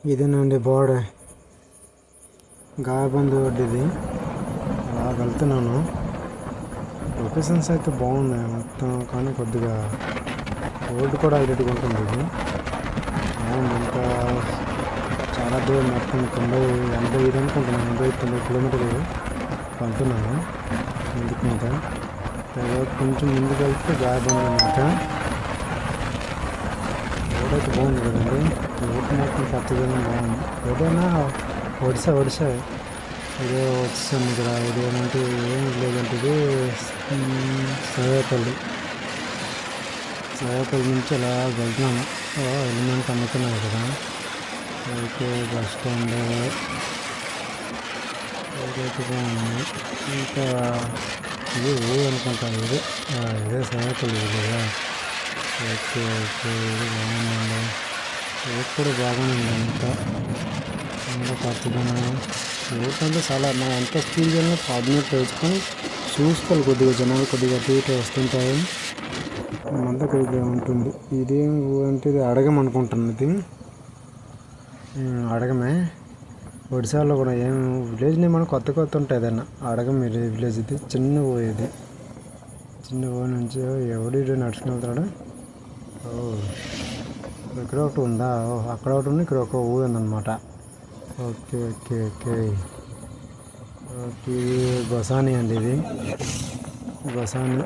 ఇదేనండి border, గాయబంద్ road ఇది. అలా వెళ్తున్నాను. లొకేషన్స్ అయితే బాగున్నాయి మొత్తం, కానీ కొద్దిగా రోడ్డు కూడా హైలైట్గా ఉంటుంది ఇది. బాగుంది. ఇంకా చాలా దూరం, మొత్తం 85 అనుకుంటున్నాను, 90 కిలోమీటర్లు వెళ్తున్నాను ముందుకు. ఇంకా తర్వాత కొంచెం ముందుకు వెళ్తే గాయబంద్ అనమాట. రోడ్ అయితే బాగుంది కదండి. రోడ్డు మొత్తం పచ్చదనం బాగుంది. ఏదైనా ఒడిశా ఇదే వచ్చాను ఇక్కడ. ఇది ఏమంటే ఏం లేదంటే ఇది సర్వేపల్లి నుంచి అలా వెళ్తున్నాము. ఎలిమెంట్ అమ్ముతున్నాయి కదా. ఓకే, బస్ స్టాండ్ ఏదైతే బాగుంది. ఇంకా ఇది ఊరు అనుకుంటాను. ఇదే సర్వేపల్లి కదా. ఓకే, ఇది బాగుందండి. ఊరు కూడా బాగానే ఉంది. ఇంకా పచ్చదనం ఊరు అంటే చాలా, మనం ఎంత స్పీడ్ వెళ్ళినా కోఆర్డినేట్ వేసుకొని చూసుకోవాలి. కొద్దిగా జనాలు కొద్దిగా అటు ఇటు వస్తుంటాయి, అంతా కొద్దిగా ఉంటుంది. ఇదేం అంటే ఇది అడగం అనుకుంటున్నది. అడగమే. ఒడిశాలో కూడా ఏం విలేజ్ నేమ్ మనం కొత్త ఉంటాయి. ఏదన్నా అడగం విలేజ్. ఇది చిన్న ఇది చిన్న నుంచి ఎవడు నడుచుకుని వెళ్తాడు. ఇక్కడ ఒకటి ఉందా? అక్కడ ఒకటి ఉంది, ఇక్కడ ఒక ఊరు ఉందన్నమాట. ఓకే. ఇది గొసాని అండి. ఇది గొసాని,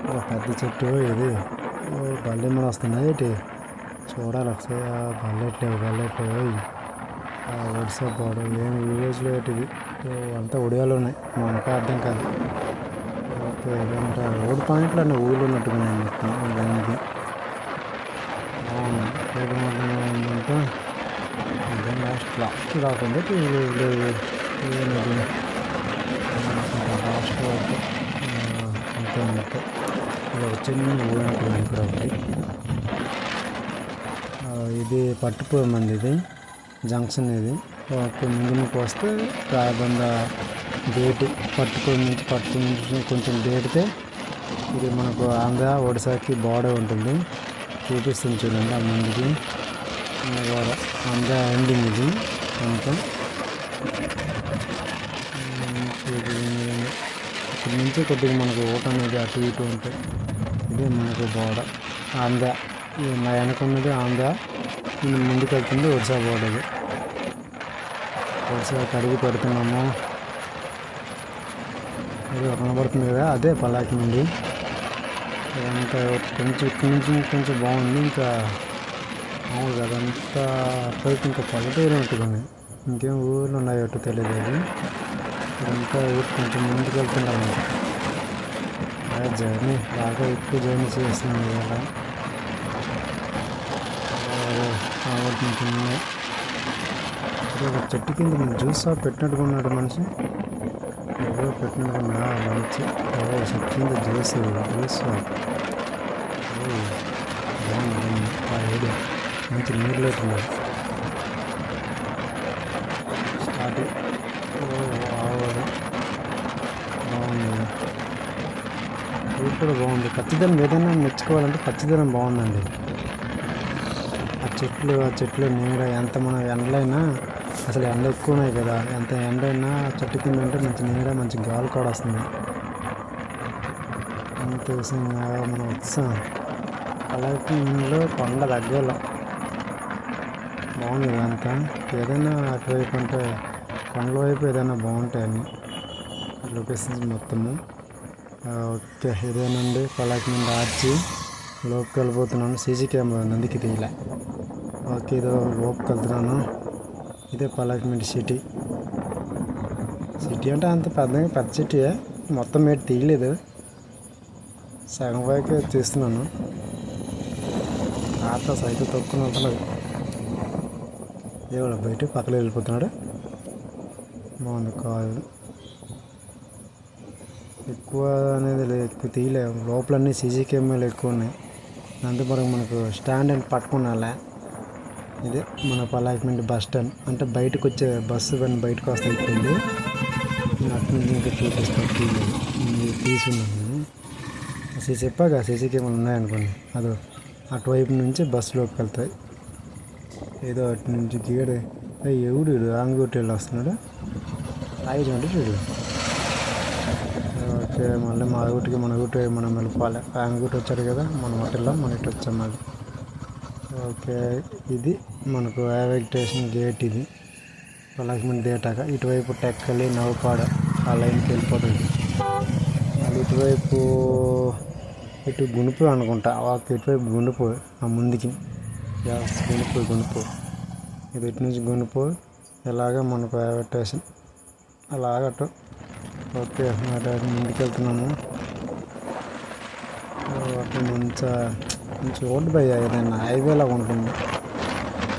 ఒక పెద్ద చెట్టు. ఇది బల్లె మన వస్తున్నాయి. ఏంటి చూడాలి ఒకసారి. బల్లెట్లేవు. ఒడిశా బోర్డర్ ఏం విలేజ్లో ఏంటిది అంతా ఒడియాలు ఉన్నాయి. మనకే అర్థం కాదు. ఓకే, ఇదంతా రోడ్ పాయింట్లు అన్నీ ఊళ్ళు ఉన్నట్టుగా మొత్తం. దానికి ఏంటంటే లాస్ట్ రాకుండా లాస్ట్ అంతే. ఇది ఒక చిన్న ఊరు ఉంటుంది ఇక్కడ ఒకటి. ఇది పట్టుపురం అండి. ఇది జంక్షన్. ఇది ముందుకు వస్తే గాయబంద గేటు. పట్టుపురం నుంచి కొంచెం గేటితే ఇది మనకు ఆంధ్ర ఒడిశాకి బోర్డర్ ఉంటుంది. చూపిస్తుంది చూడండి ఆ ముందుకి. ఆంధ్ర ఎండింగ్ ఇది అంతా. ఇక్కడ నుంచి కొద్దిగా మనకు ఓట అనేది అటు ఇటు ఉంటాయి. ఇదే మనకు బోర్డర్ ఆంధ్ర. వెనకున్నది ఆంధ్ర, ముందుకు వెళ్తుంది ఒడిశా బోర్డర్. ఒడిశాకి అడుగు పెడుతున్నాము. అది కనబడుతుంది కదా, అదే పల్లాకి నుండి. ఇదంతా కొంచెం ఇక్కడి నుంచి కొంచెం బాగుంది. ఇంకా మామూలుగా అదంతా అటువైపు ఇంకా పల్లెటూరు ఉంటుంది. ఇంకేం ఊర్లు ఉన్నాయో అటు తెలియదు. అది ఇదంతా ఊరు కొంచెం ముందుకు వెళ్తున్నాము. జర్నీ బాగా ఎక్కువ జర్నీ చేస్తున్నాను ఇవాళ. ఒక చెట్టు కింద జ్యూస్ షాప్ పెట్టినట్టుగా ఉన్నాడు మనిషి. ఎవరో పెట్టినట్టుకున్నా మంచి చెట్టు కింద జ్యూస్ షాప్. బాగుంది ఆ ఏరియా. మంచి నీరు లేకుండా స్టార్టింగ్ బాగుంది. ఊరు కూడా బాగుంది. పచ్చదనం ఏదైనా మెచ్చుకోవాలంటే పచ్చదనం బాగుందండి. ఆ చెట్లు నీడ ఎంత మన ఎండలైనా, అసలు ఎండ ఎక్కువ ఉన్నాయి కదా, ఎంత ఎండ అయినా చెట్టు కింద ఉంటే మంచి నీడ, మంచి గాలి కూడా వస్తుంది. అంత విషయంగా మనం వచ్చాం కళాకిలో కొండ దగ్గరలో. బాగుంది ఇదంతా. ఏదైనా అటువైపు అంటే కొండల వైపు ఏదైనా బాగుంటాయని లొకేషన్స్ మొత్తము. ఓకే, ఇదేనండి పలాకి నుండి ఆర్చి లోపుకి వెళ్ళిపోతున్నాను. సీసీ కెమెరా ఉంది, అందుకే తీయలే. ఓకే, ఇదో లోపుకి వెళ్తున్నాను. ఇదే పలాకిమిండి సిటీ అంటే అంత పెద్ద సిటీయే. మొత్తం మీరు తీయలేదు, సగం వైపు తీస్తున్నాను. ఆట సైకిల్ తొక్కుని వెళ్తున్నాడు. దేవుడు బయట పక్కన వెళ్ళిపోతున్నాడు. బాగుంది. కాదు ఎక్కువ అనేది ఎక్కువ తీయలేము. లోపలన్నీ సీసీ కెమెరాలు ఎక్కువ ఉన్నాయి. అందువల్ల మనకు స్టాండ్ అని పట్టుకున్నాలే. ఇదే మన పలాకిమిండి బస్ స్టాండ్. అంటే బయటకు వచ్చే బస్సు కానీ బయటకు వస్తే అయిపోయింది. అటు నుంచి ఇంకా చూపిస్తాను. తీసుకున్నాను. చెప్పాక సీసీ కెమెరాలు ఉన్నాయనుకోండి, అదో అటువైపు నుంచి బస్సులోకి వెళ్తాయి. ఏదో అటు నుంచి గేడు ఎవడు ఆంగూటి వెళ్ళి వస్తున్నాడు. ఐదు అంటే చూడు. ఓకే, మళ్ళీ మా ఊటికి మన ఊటి మనం వెళ్ళిపోవాలి. ఆంగూటి వచ్చాడు కదా, మనం అటు వెళ్ళాం, మన ఇటు వచ్చాం అది. ఓకే, ఇది మనకు యావెక్టేషన్ గేట్. ఇది లక్ష్మణ్ దేటాక ఇటువైపు టెక్కలి నవ్వుపాడ ఆ లైన్కి వెళ్ళిపోతుంది. మళ్ళీ ఇటువైపు ఇటు గుణుపు అనుకుంటా. ఇటువైపు గుణుపు ఆ ముందుకి గుణుపు ఇది ఇటు నుంచి గుణుపు. ఇలాగ మనకు యావెక్టేషన్ అలాగట్టు. ఓకే, ముందుకు వెళ్తున్నాము. అటు మంచి రోడ్డు పై ఏదైనా హైవేలాగా ఉంటుంది.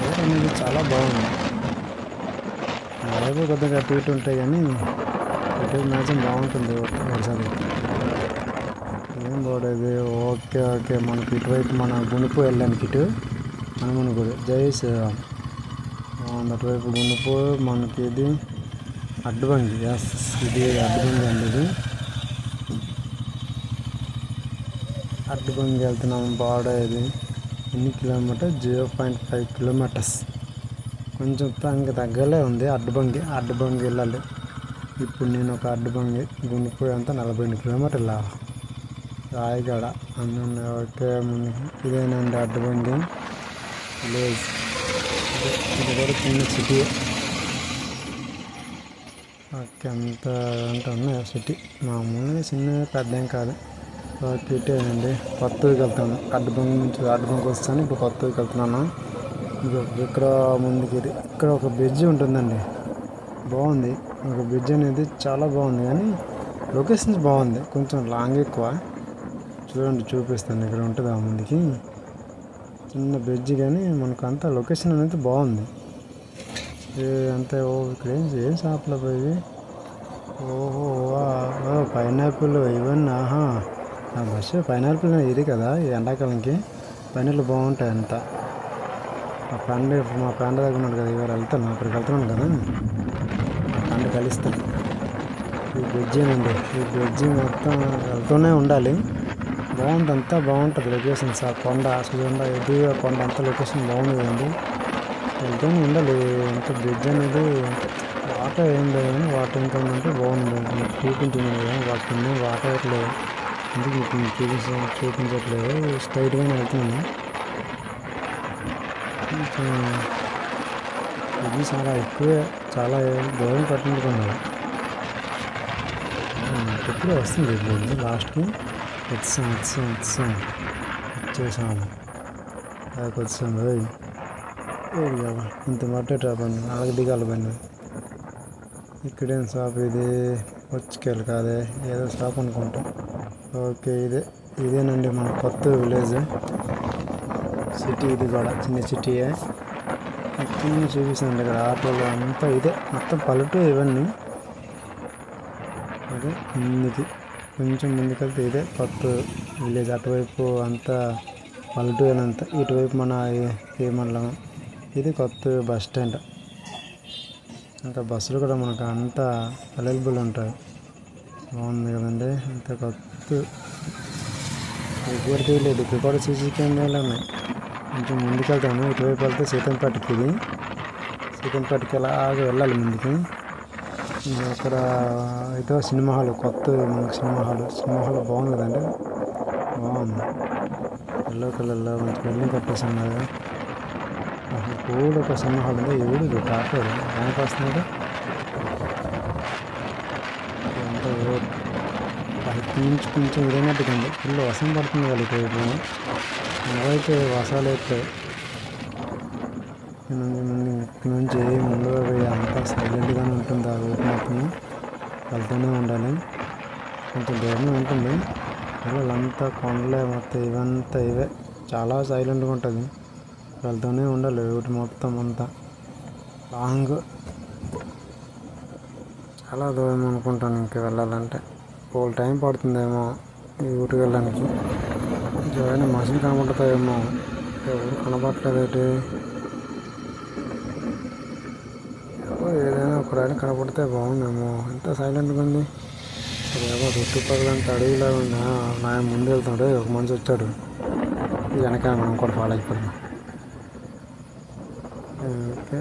రోడ్ అనేది చాలా బాగుంది. హైవే కొద్దిగా అటు ఇటు ఉంటాయి కానీ ఇటు మ్యాక్సిమం బాగుంటుంది ఒకసారి. ఏం బాగుండేది. ఓకే ఓకే, మనకి ఇటువైపు మన గుణుపు వెళ్ళడానికి ఇటు హనుమన్ గుడి. జై శ్రీరామ్. అటువైపు గుణుపు మనకి ఇది అడ్డుబంగి. ఎస్, ఇది అడ్డుబంగి అండి. ఇది అడ్డుబంగి వెళ్తున్నాము. బాడేది ఎన్ని కిలోమీటర్? 0.5 కిలోమీటర్స్. కొంచెం ఇంకా దగ్గరలే ఉంది. అడ్డుబంగి వెళ్ళాలి. ఇప్పుడు నేను ఒక అడ్డుబంగి గుండిపో అంతా 48 కిలోమీటర్లు రాయగడ అన్నీ. ఓకే, ఇదేనండి అడ్డుబంగి విలేజ్. ఇది కూడా చిన్న సిటీ. ఓకే, అంత ఉన్నాయి సిటీ. మామూలుగా చిన్న పెద్ద ఏం కాదు. ఓకే, ఇటేనండి కొత్తూరుకి వెళ్తాను. అడ్డుబంకి వస్తాను. ఇప్పుడు కొత్తూరుకి వెళ్తున్నాను. ఇక్కడ ముందుకి ఇక్కడ ఒక బ్రిడ్జి ఉంటుందండి. బాగుంది. ఒక బ్రిడ్జ్ అనేది చాలా బాగుంది కానీ లొకేషన్స్ బాగుంది. కొంచెం లాంగ్ ఎక్కువ. చూడండి, చూపిస్తాను. ఇక్కడ ఉంటుంది ఆ ముందుకి చిన్న బ్రిడ్జి కానీ మనకు అంతా లొకేషన్ అనేది బాగుంది. అంతే. ఇక్కడ ఏం షాప్లో పోయి. ఓహో, పైనాపిల్ ఇవన్నీ. ఆహా, బస్సు పైనాపిల్ ఇది కదా ఈ ఎండాకాలంకి. పైనాపిల్ బాగుంటాయి అంతా. మా ఫ్రెండ్ దగ్గర ఉన్నాడు కదా, ఇవాళ వెళ్తాను. అక్కడికి వెళ్తున్నాను కదా, మా ఫ్రెండ్ కలుస్తాను. ఈ బ్రిడ్జినండి. ఈ బ్రిడ్జి మొత్తం వెళ్తూనే ఉండాలి. బాగుంది, అంతా బాగుంటుంది లొకేషన్స్. ఆ కొండ చూడండి, ఎదురుగా కొండ అంతా లొకేషన్ బాగుంది కదండి. వెళ్తూనే ఉండాలి. అంత బ్రిడ్జ్ అనేది వాటర్ ఏం లేదు కానీ వాటర్ ఇంకా ఉందంటే బాగుంది. చూపించింది కదా, వాటి వాటర్ ఇట్లేదు. ఎందుకు చూపించట్లేదు. స్ట్రైట్గానే వెళ్తున్నాను. ఇది చాలా ఎక్కువే, చాలా దూరం పట్టించుకున్నారు. ఎప్పుడే వస్తుంది ఇప్పుడు లాస్ట్కి. వచ్చేసాము. వచ్చాము. ఇంత మట్టేట్రా బండి, అలాగే దిగాలి బండి. ఇక్కడేం షాప్ ఇది? వచ్చుకెళ్ళి కాదే, ఏదో షాప్ అనుకుంటా. ఓకే, ఇదేనండి మన కొత్త విలేజ్ సిటీ. ఇది కూడా చిన్న సిటీయే. ఇక్కడ చూపిస్తాను. ఇక్కడ ఆటోలు అంతా ఇదే మొత్తం పల్లెటూరు ఇవన్నీ. అదే కొంచెం ముందుకెళ్తే ఇదే కొత్త విలేజ్. అటువైపు అంతా పల్లెటూరు అంతా. ఇటువైపు మన మండలం. ఇది కొత్త బస్ స్టాండ్. ఇంకా బస్సులు కూడా మనకు అంతా అవైలబుల్ ఉంటాయి. బాగుంది కదండి. అంత కొత్త ఎవ్వరు తెలియదు. ఇక్కడ కూడా సీసీ కెమెరాలు ఉన్నాయి. కొంచెం ముందుకెళ్తాము. ఇటువైపు వెళ్తే సీతంపేటకి. సీతంపేటకి అలాగే వెళ్ళాలి ముందుకి. అక్కడ ఏదో సినిమా హాల్, కొత్త మనకు సినిమా హాల్ బాగుంది కదండి. బాగుంది. ఎల్లో కలర్లో మంచి బిల్డింగ్ కట్టేస్తున్నారు. కూడా ఒక సినిమా హాల్ ఉంది. ఎవడు టాక్టర్ వెనక వస్తున్నాడు. అంతా ఇటు నుంచి కొంచెం ఇదైనట్టుగా ఉంది. ఫుల్ వర్షం పడుతుంది వాళ్ళు ఇటువైపు. మనవైతే వర్షాలు అయితే ఇక్కడ నుంచి ముందుగా పోయి అంతా సైలెంట్గానే ఉంటుంది. ఆ రోడ్ మొత్తం వెళ్తూనే ఉండాలి. కొంచెం దూరమే ఉంటుంది. వాళ్ళంతా కొండలే మొత్తం. ఇవంతా ఇవే చాలా సైలెంట్గా ఉంటుంది. వెళ్తూనే ఉండాలి రూట్ మొత్తం అంతా. లాంగ్ చాలా దూరం అనుకుంటాను. ఇంకా వెళ్ళాలంటే ఫుల్ టైం పడుతుందేమో ఈ ఊరికి వెళ్ళడానికి. ఏమైనా మనుషులు కనబడతాయేమో, ఎవరు కనబడట్లేదు. ఏదైనా ఒకరైనా కనపడితే బాగుందేమో. ఎంత సైలెంట్గా ఉంది. ఏమో చుట్టుపక్కలంతా అడవిలా ఉంది. నా ముందు వెళ్తాడు, ఒక మనిషి వచ్చాడు. వెనక మనం కూడా ఫాలో అయిపోయాం. ఓకే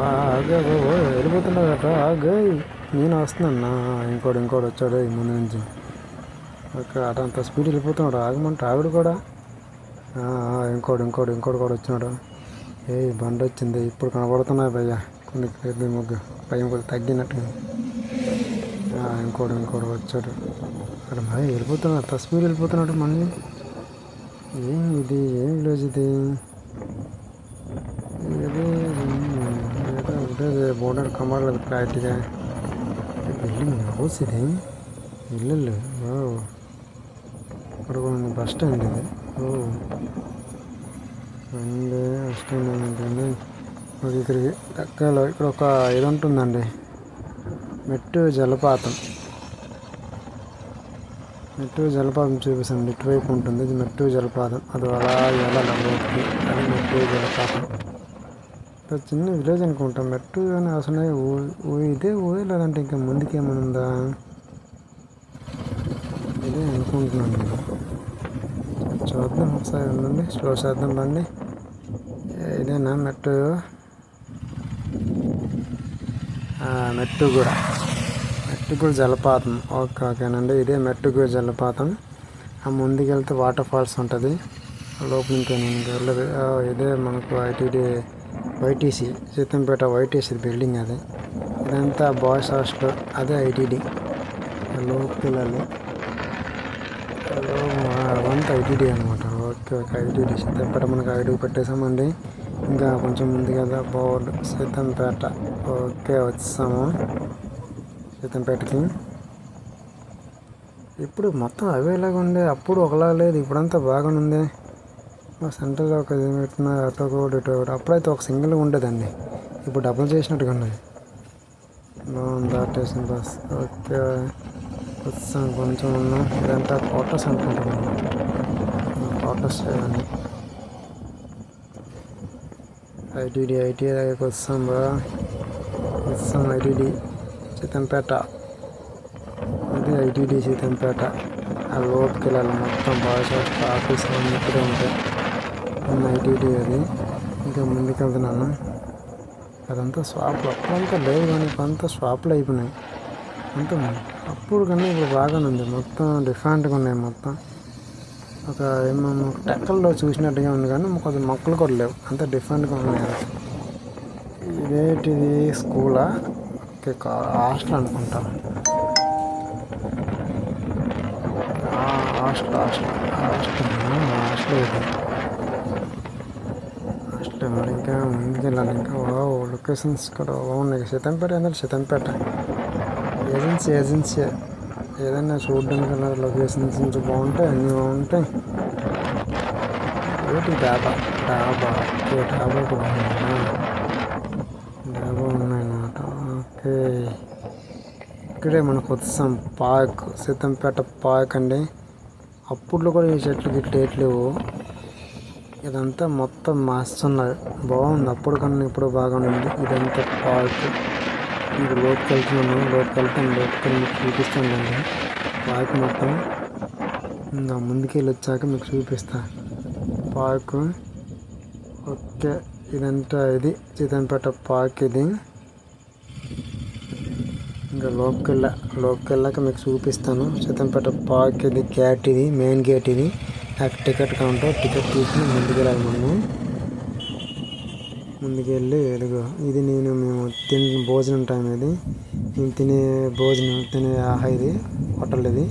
ఆగే వెళ్ళిపోతున్నావు కదా ఆగే. నేను వస్తున్నాను. ఇంకోటి వచ్చాడు ఈ ముందు నుంచి. ఓకే అటంత స్పీడ్ వెళ్ళిపోతున్నాడు. ఆగమంటే ఆవిడ కూడా. ఇంకోటి కూడా వచ్చినాడు. బండి వచ్చింది ఇప్పుడు కనబడుతున్నాయి భయ్య. కొన్ని ముగ్గు భయం కూడా తగ్గినట్టు. ఇంకోటి వచ్చాడు అక్కడ. మరి వెళ్ళిపోతున్నాడు అంత స్పీడ్ వెళ్ళిపోతున్నాడు మళ్ళీ. ఏం విలేజ్ ఇది? ఏదో ఒకటే బోర్డర్ కనబడలేదు క్లారిటీగా. బిల్డింగ్ హౌస్ ఇది. ఇల్లు ఇక్కడ కూడా బస్ స్టాండ్ ఇది. బస్ స్టాండ్ ఏంటంటే ఇక్కడికి దగ్గరలో ఇక్కడ ఒక ఇది ఉంటుందండి. మెట్టు జలపాతం చూపిస్తుంది. ఇటువైపు ఉంటుంది ఇది మెట్టు జలపాతం. అది అలా వెళ్ళాలి. అది మెట్టు జలపాతం. చిన్న విలేజ్ అనుకుంటాం. మెట్టు అని అసలు ఇదే ఊరే లేదంటే ఇంకా ముందుకు ఏమైనా ఉందా? ఇదే అనుకుంటున్నాను నేను. చూద్దాం ఒకసారి ఉందండి. స్లో చేద్దాం రండి. ఇదేనా మెట్టు కూడా జలపాతం. ఓకేనండి. ఇదే మెట్టుగూడ జలపాతం. ఆ ముందుకెళ్తే వాటర్ ఫాల్స్ ఉంటుంది. లోపల ఇంకా నేను వెళ్ళదు. ఇదే మనకు ITD YTC Seethampeta YTC building అది. ఇదంతా బాయ్స్ హాస్టల్. అదే ఐటీడీ. లోపలికి వెళ్ళాలి. అదంతా ఐటీడీ అనమాట. ఓకే ఐటీడీ సీతంపేట మనకు ఐడి పెట్టేసామండి. ఇంకా కొంచెం ముందుగా బోర్డు సీతంపేట. ఓకే వచ్చాము సీతంపేటకి. ఇప్పుడు మొత్తం అవేలాగా ఉండే. అప్పుడు ఒకలా లేదు, ఇప్పుడంతా బాగానే ఉంది. సెంటర్లో ఒక ఇది పెట్టిన అటో కూడా ఇటో కూడా. అప్పుడైతే ఒక సింగిల్ ఉండేదండి. ఇప్పుడు డబుల్ చేసినట్టుగా ఉన్నాయి. దాటేసిన బస్. ఓకే వచ్చాం. కొంచెం ఉన్నాం. ఇదంతా క్వార్టర్స్ అనుకుంటున్నాను. క్వార్టర్స్ చేయాలి. ఐటీడీ దగ్గరికి వస్తాం ఐటీడీ సీతంపేట. ఇది ఐటీడీ సీతంపేట. ఆ లోపుకి వెళ్ళాలి. మొత్తం బాయ్స్ ఆఫీస్ అన్నీ ఇక్కడే ఉంటాయి. ఐటీడీ అది. ఇంకా ముందుకు వెళ్తున్నాను. అదంతా షాపులు. అప్పుడంతా లేవు కానీ ఇప్పుడంతా షాపులు అయిపోయినాయి. అంతా అప్పుడు కన్నా ఇప్పుడు బాగానే ఉంది. మొత్తం డిఫరెంట్గా ఉన్నాయి. మొత్తం ఒక టెక్కల్లో చూసినట్టుగా ఉంది కానీ కొద్ది మొక్కలు కూడా లేవు. అంతా డిఫరెంట్గా ఉన్నాయి. ఇదేంటిది స్కూలా? ఓకే హాస్టల్ అనుకుంటా. హాస్టల్ మరి ఇంకా ముందుకు వెళ్ళాలి. ఇంకా లొకేషన్స్ కూడా బాగున్నాయి. సీతంపేట ఏంటంటే సీతంపేట ఏజెన్సీ ఏదైనా చూడడానికి లొకేషన్స్ నుంచి బాగుంటాయి. అన్నీ బాగుంటాయి. ఏంటి డాబా ఓకే డాబా కూడా డాబా ఉన్నాయన్నమాట. ఓకే ఇక్కడే మనకు వచ్చాం పార్క్. సీతంపేట పార్క్ అండి. అప్పుట్లో కూడా ఈ చెట్లు గిట్లు ఏట్లేవు. ఇదంతా మొత్తం మస్తున్నది. బాగుంది. అప్పుడు కన్నా ఇప్పుడు బాగానే ఉంది. ఇదంతా పార్క్. ఇంకా లోపుకి వెళ్తున్నాను. లోపుకి మీకు చూపిస్తానండి పార్క్ మొత్తం. ఇంకా ముందుకెళ్ళి వచ్చాక మీకు చూపిస్తా పార్క్. ఓకే ఇదంతా ఇది సీతంపేట పార్క్ ఇది. ఇంకా లోపుకి వెళ్ళాక మీకు చూపిస్తాను సీతంపేట పార్క్. ఇది గేట్, ఇది మెయిన్ గేట్. ఇది టికెట్ కౌంటర్. టికెట్ తీసుకుని ముందుకెళ్ళాలి. మనము ముందుకెళ్ళి ఎదుగు ఇది మేము తినే భోజనం టైం. ఇది మేము తినే ఇది హోటల్. ఇది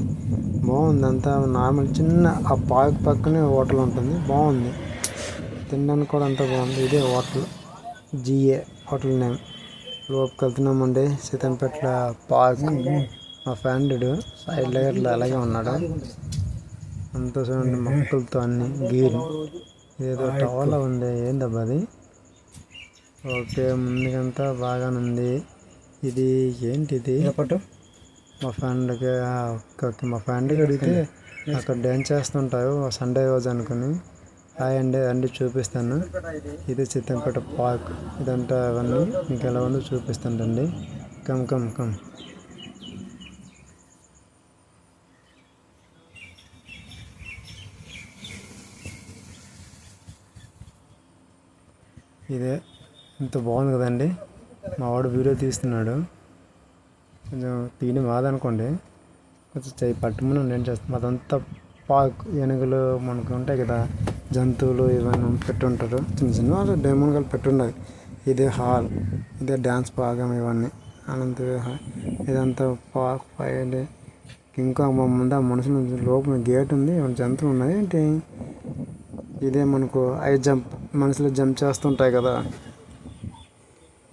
బాగుంది. అంతా నార్మల్ చిన్న ఆ పార్క్ పక్కనే హోటల్ ఉంటుంది. బాగుంది. తినడానికి కూడా అంతా బాగుంది. ఇదే హోటల్ జిఏ హోటల్ నేమ్. లోపుకి వెళ్తున్నామండి సీతంపేట పార్క్. మా ఫ్రెండ్ సైడ్ లేయర్లో అలాగే ఉన్నాడు. అంతా చూడండి మొక్కలతో అన్ని గీరు. ఏదో టవర్లో ఉంది. ఏందబ్బా అది? ఓకే ముందుకంతా బాగానే ఉంది. ఇది ఏంటిది? మా ఫ్రెండ్కి అడిగితే అక్కడ డ్యాన్స్ చేస్తుంటారు సండే రోజు అనుకుని. హాయ్ అండి చూపిస్తాను. ఇది సీతంపేట పార్క్. ఇదంతా అవన్నీ మీకు ఎలా ఉందో చూపిస్తానండి. కమ్ ఇదే ఇంత బాగుంది కదండి. మా వాడు వీడియో తీస్తున్నాడు. కొంచెం తీయడం బాధనుకోండి, కొంచెం చేయి పట్టుమని నేను చేస్తాను. అదంతా పార్క్ ఏనుగులు మనకు ఉంటాయి కదా, జంతువులు ఇవన్నీ పెట్టుంటారు. చిన్న చిన్న వాళ్ళు డెమోన్గా పెట్టుండాలి. ఇదే హాల్, ఇదే డ్యాన్స్ భాగం. ఇవన్నీ అనంత ఇదంతా పార్క్ పైన ఇంకా ముందు ఆ మనుషులు లోపల గేట్ ఉంది. జంతువులు ఉన్నాయి ఏంటి. ఇదే మనకు జంప్, మనుషులు జంప్ చేస్తుంటాయి కదా,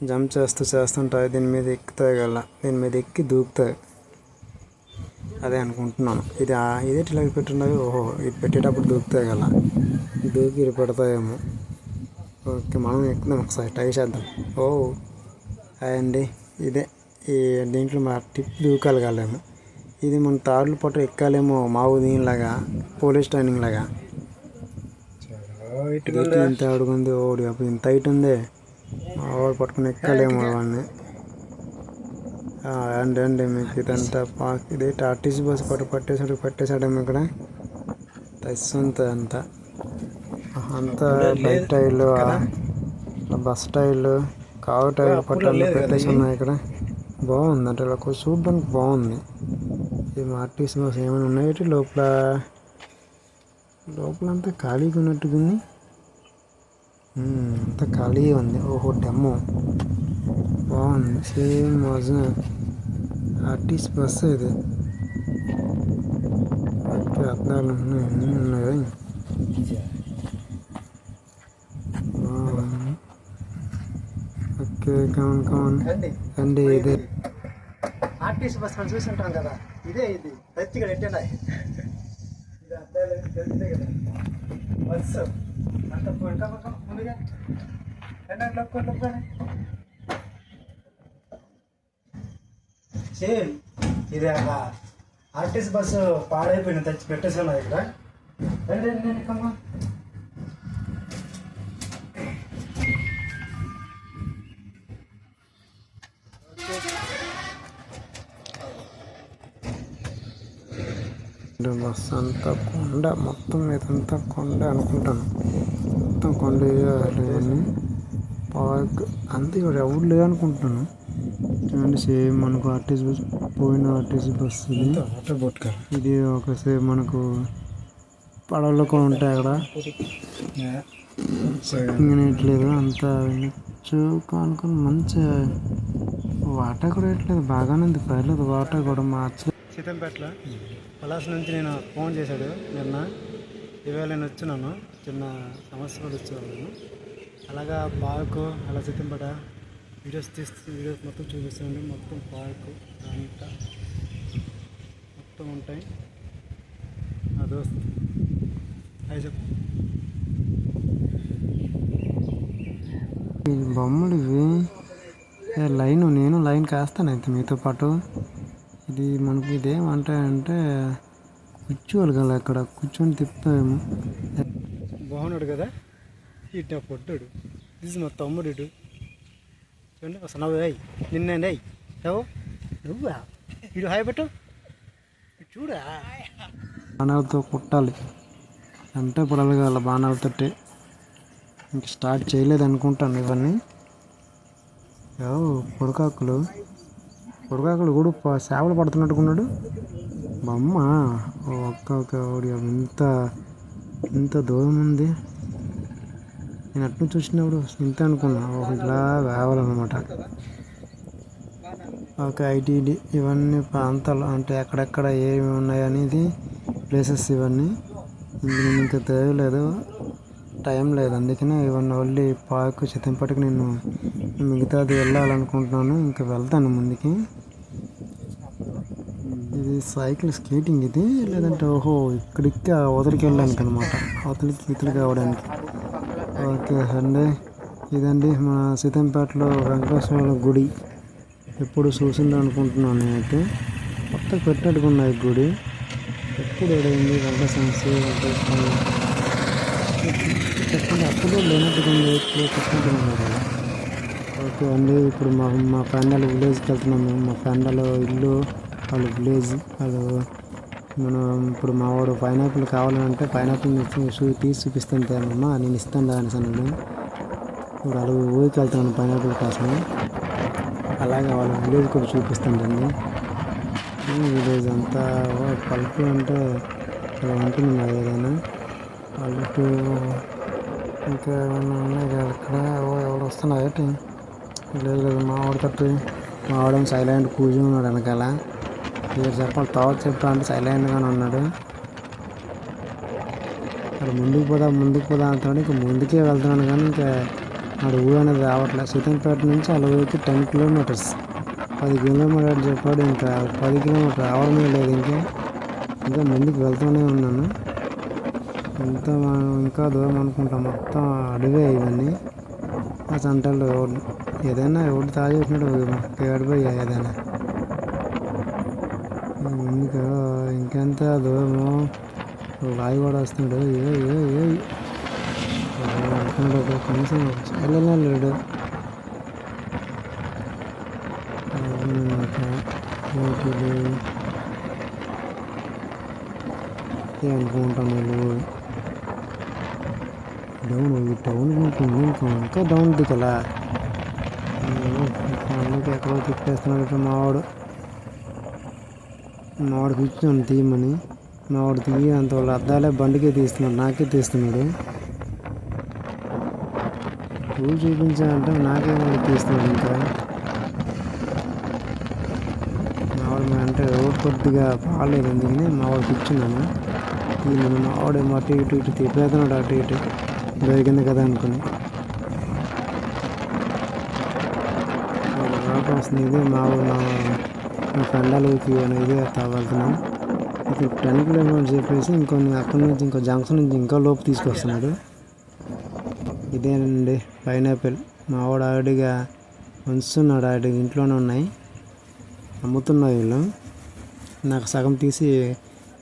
జంప్ చేస్తుంటాయి. దీని మీద ఎక్కుతాయి కదా, దీని మీద ఎక్కి దూకుతాయి. అదే అనుకుంటున్నాను. ఇదే ఇట్లా పెట్టున్నాయి. ఓహో, ఇది పెట్టేటప్పుడు దూకుతాయి కదా, దూకి ఇది పెడతాయేమో. ఓకే, మనం ఎక్కుదాం, ఒకసారి ట్రై చేద్దాం. ఓ అండి, ఇదే ఈ దీంట్లో మా టిప్ దూకగలగాలేమో. ఇది మన తాడులు పట్టు ఎక్కాలేమో, మావు దీనిలాగా పోలీస్ ట్రైనింగ్ లాగా. ఇంత అడుగుంది, ఓడి అప్పుడు ఇంత హైట్ ఉంది. మా వాడు పట్టుకుని ఎక్కాలేమో అవన్నీ. అండి మీకు ఇదంతా ఇదే ఆర్టీసీ బస్సు పట్టేసాడేమో ఇక్కడ. తెస్తుంది అంతా బైక్ టైర్లు, బస్ టైర్లు, కారు టైర్లు పట్టాలు పెట్టేసి ఉన్నాయి ఇక్కడ. బాగుంది అంటే ఇలా చూడడానికి బాగుంది. ఈ ఆర్టీసీ బస్సు ఏమైనా ఉన్నాయి లోపలంతా ఖాళీగా ఉన్నట్టుగా ఉంది. అంతా ఖాళీగా ఉంది. ఓహో, డెమో బాగుంది. సేమ్ ఆర్టీసీ బస్సు ఇది. ఓకే, అద్దాలు ఉన్నాయి. ఓకే, కమాన్ అండి. ఇదే ఆర్టీసీ బస్ మనం చూసి ఉంటాం కదా, ఇదే ఇది గట్టిగా పెట్టండి. ఇది అద్దాలు తెలిస్తే కదా బస్సు అంత ముందుగా సేమ్ ఇది ఆర్టీసీ బస్సు పాడైపోయిన తెచ్చి పెట్టేసాను ఇక్కడ. బస్సు అంతా కొండ, మొత్తం ఇదంతా కొండ అనుకుంటాను. మొత్తం కొండ ఇవన్నీ పార్క్ అంతే. ఇక్కడ ఎవరు లేదు అనుకుంటున్నాను. చూడండి, సేమ్ మనకు ఆర్టీసీ బస్, పోయిన ఆర్టీసీ బస్సు ఇది. ఒకసేపు మనకు పడవలు కూడా ఉంటాయి అక్కడ. ఇంకనేట్లేదు అంతా చూనుకొని మంచిగా వాటర్ కూడా వేయట్లేదు. బాగానే ఉంది, పర్లేదు. వాటర్ కూడా మార్చి సీతంపేటలో పలాస నుంచి నేను ఫోన్ చేశాడు నిన్న. ఇవాళ నేను వచ్చినాను, చిన్న సమస్య కూడా వచ్చాను నేను. అలాగా పార్కు, అలా సీతంపేట వీడియోస్ మొత్తం చూపిస్తానండి. మొత్తం పార్కు అంతా మొత్తం ఉంటాయి. నా దోస్తు అవి చెప్పు. బొమ్మలు ఇవి నేను లైన్ కాస్తాను అయితే మీతో పాటు. ఇది మనకి ఇదేమంటాయంటే కూర్చోవాలి కదా, అక్కడ కూర్చొని తిప్పుతామేమో. బాగున్నాడు కదా, ఇటు పొట్టాడు. ఇది మా తమ్ముడు. ఇటు చూడండి, అసలు నవ్వు నిన్నండి నువ్వా ఇటు హాయ్ పెట్టు చూడా. బాణాలతో కుట్టాలి అంటే పొడవగల బాణాలతోటి. ఇంక స్టార్ట్ చేయలేదు అనుకుంటాను ఇవన్నీ. పొడకాకులు కూడా సేవలు పడుతున్నట్టుకున్నాడు. మా అమ్మ ఒక్క ఇంత దూరం ఉంది. నేను అటు చూసినప్పుడు ఇంత అనుకున్నా, ఇలా వేవాలన్నమాట. ఒక ఐటీడీ ఇవన్నీ ప్రాంతాలు అంటే ఎక్కడెక్కడ ఏమి ఉన్నాయనేది ప్లేసెస్ ఇవన్నీ. నేను ఇంకా తెలియలేదు, టైం లేదు. అందుకనే ఇవన్నీ ఓన్లీ పార్కు చిత్తంపటికి నేను మిగతాది వెళ్ళాలనుకుంటున్నాను. ఇంకా వెళ్తాను ముందుకి. ఇది సైకిల్ స్కేటింగ్ ఇది, లేదంటే ఓహో ఇక్కడికి అవతలికి వెళ్ళడానికి అనమాట, అవతలికి ఇతలికి అవ్వడానికి. ఓకే అండి, ఇదండి మన సీతంపేటలో వెంకటేశ్వర గుడి. ఎప్పుడు చూసింది అనుకుంటున్నాను నేనైతే. కొత్తగా పెట్టినట్టుకున్నాయి గుడి. ఎప్పుడు ఏడైంది వెంకటేశ్వర చెప్పండి, అప్పుడు లేనట్టుకుంది, ఇప్పుడు పెట్టినట్టుకున్నారు కదా. ఓకే అండి, ఇప్పుడు మా ఫ్రెండ్ వాళ్ళ విలేజ్కి వెళ్తున్నాము. మా ఫ్రెండ్ వాళ్ళ ఇల్లు, వాళ్ళ విలేజ్. మనం ఇప్పుడు మా వాడు పైనాపిల్ కావాలంటే పైనాపిల్ తీసి చూపిస్తాను తేమమ్మా, నేను ఇస్తాను అనేసి అన్నాడు. వాళ్ళ ఊరికి వెళ్తున్నాను పైనాపిల్ కోసం. అలాగే వాళ్ళ విలేజ్ కూడా చూపిస్తానండి. విలేజ్ అంతా పల్లెటూరు అంటే అలా ఉంటుంది మరి ఏదైనా పల్లెటూరు. ఇంకా ఏమైనా ఉన్నాయి కదా ఇక్కడ. ఎవరు వస్తున్నారు ఏంటి? లేదు లేదు, మా వాడు తట్టు. మా వాడేమో సైలెంట్ కూర్చొని ఉన్నాడు వెనకాల. పేరు చెప్పాలి తర్వాత చెప్తా అంటే సైలెంట్గానే ఉన్నాడు. అక్కడ ముందుకు పోదా అంటాడు. ఇంకా ముందుకే వెళ్తున్నాను కానీ ఇంకా వాడు ఊరు అనేది రావట్లేదు. సీతంపేట నుంచి అలా ఊరికి 10 కిలోమీటర్స్, 10 కిలోమీటర్లు చెప్పాడు. ఇంకా 10 కిలోమీటర్ రావడమే లేదు. ఇంకా ముందుకు వెళ్తూనే ఉన్నాను. ఇంకా దూరం అనుకుంటా. మొత్తం అడివే ఇవన్నీ. ఆ సంటల్లో ఏదైనా ఎవరు తాగేసినట్టు ఏడిపోయా ఏదైనా. ముందుకు ఇంకెంత దూరము. రాయి కూడా వస్తున్నాడు. అనుకున్నాడు కనీసం చాలా లేడు. అనుకుంటాను వీళ్ళు టౌన్ ఇంకా డౌన్ దిగలా. అందుకే ఎక్కడో తిప్పేస్తున్నాడు మావాడు కూర్చొని తీయమని. మావాడు తీయ అంత వాళ్ళు అద్దాలే బండికే తీస్తున్నాడు, నాకే తీస్తున్నాడు. ఊరు చూపించాలంటే నాకేమో తీస్తున్నాడు. ఇంకా మావాడు అంటే రోడ్ కొద్దిగా బాగాలేదు, అందుకని మావాడు కూర్చున్నాను. మావాడు అటు ఇటు తిప్పేస్తున్నాడు, అటు ఇటు దొరికింది కదా అనుకుని. రావడం వస్తుంది. ఇది మా ఫ్రెండ్ ఊరికి ఇది వెళ్తున్నాం. ఇక్కడ 10 కిలోమీటర్స్ చెప్పేసి అక్కడి నుంచి ఇంకో జంక్షన్ నుంచి ఇంకా లోపు తీసుకొస్తున్నాడు. ఇదేనండి పైనాపిల్. మా వాడు ఆడిగా ఉంచుతున్నాడు. ఆడిగా ఇంట్లోనే ఉన్నాయి, అమ్ముతున్నారు వీళ్ళు. నాకు సగం తీసి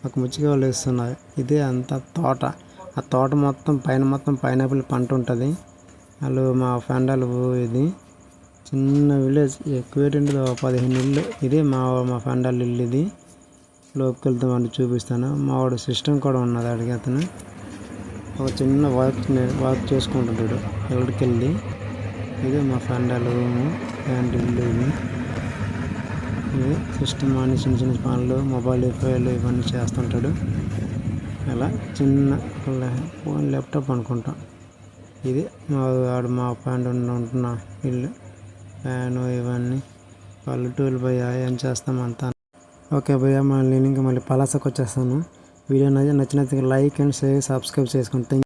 ఒక ముచ్చికాయలు వేస్తున్నారు. ఇదే అంత తోట. ఆ తోట మొత్తం పైనాపిల్ పంట ఉంటుంది. వాళ్ళు మా ఫ్రెండ్ ఇది చిన్న విలేజ్. ఎక్కువ ఏంటంటే 15 ఇల్లు. ఇదే మా ఫ్రెండ్ వాళ్ళ ఇల్లు. ఇది లోపలికి వెళ్తామని చూపిస్తాను. మా వాడు సిస్టమ్ కూడా ఉన్నది. అడిగి అతను ఒక చిన్న వర్క్ చేసుకుంటుంటాడు ఎవరికి వెళ్ళి. ఇదే మా ఫ్రెండ్ వాళ్ళ రూము అండ్ ఇల్లు. ఇది సిస్టమ్ అని చిన్న పనులు, మొబైల్ రిపేర్లు ఇవన్నీ చేస్తుంటాడు. అలా చిన్న ఫోన్ ల్యాప్టాప్ అనుకుంటాం. ఇది మా ఫ్రెండ్ ఉంటున్న ఇల్లు. ఫ్యాను ఇవన్నీ పల్లెటూరు భయ్యా, ఏం చేస్తాం అంతా. ఓకే భయ్యా, నేను ఇంకా మళ్ళీ పలాసకు వచ్చేస్తాను. వీడియో నచ్చినట్లయితే లైక్ అండ్ షేర్, సబ్స్క్రైబ్ చేసుకుంటాను.